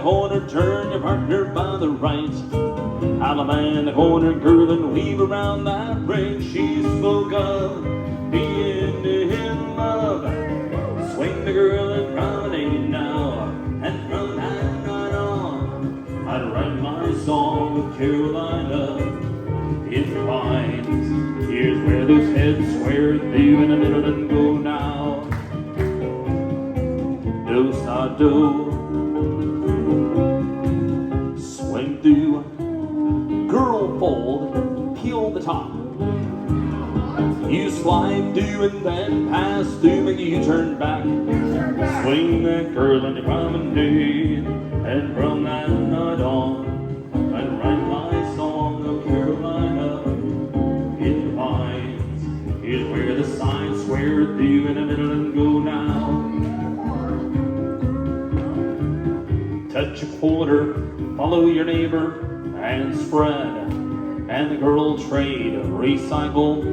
corner, turn your partner by the right. Alabama in the corner, girl, and weave around that ring. She spoke of being in love. Swing the girl and promenade now. And from that night on, I'd write my song of Carolina in the pines. Here's where those heads swear through in the middle and go now. Do sa do. Swing through. Girl fold, peel the top. You slide through and then pass through, make you turn back. Swing that girl in the promenade, and from that night on, I'd write my song of Carolina in the pines. Here's where the signs swear through in the middle and go now. Touch a quarter, follow your neighbor, and spread, and the girl trade, recycle.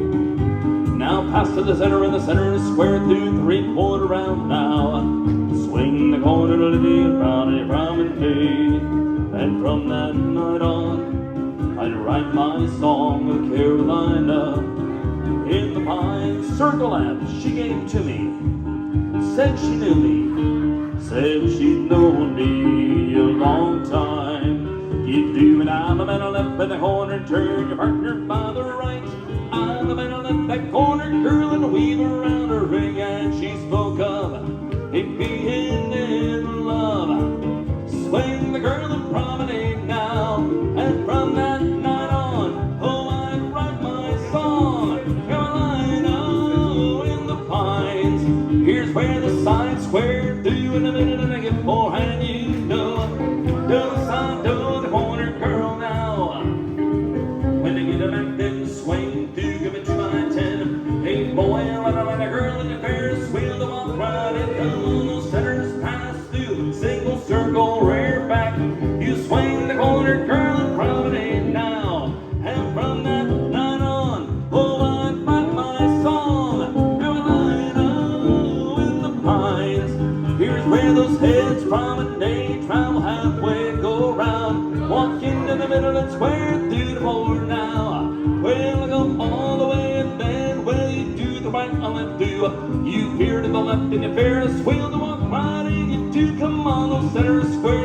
Now pass to the center, and the center is square through three-quarter round now. Swing the corner to the promenade, and from that night on, I'd write my song of Carolina in the pines. Circle lap, she gave to me, said she knew me, said she'd known me a long time. You do an Alabama left in the corner, turn your partner by the right. Alabama left that corner, girl, and weave around her ring. And she spoke of it being in love. Swing the girl and promenade now. And from that night on, oh, I'd write my song, Carolina in the pines. Here's where the signs square through in a minute, and I get forehand, you know. Do side do the corner girl now. When they get a back, then swing through, give it to my 10. Hey boy, let a girl in the Ferris wheel to walk right in. Come on, those centers pass through, single circle, rear back. You swing the corner girl and promenade now. And from that night on, oh, I'd write my song, Carolina in the pines. Here's where those heads promenade, travel halfway, go round, walk into the middle and square through the floor now. Well, I go all the way and then, well, you do the right, I'll let do. You veer to the left and you Ferris wheel to walk right in, you do. Come on, those centers square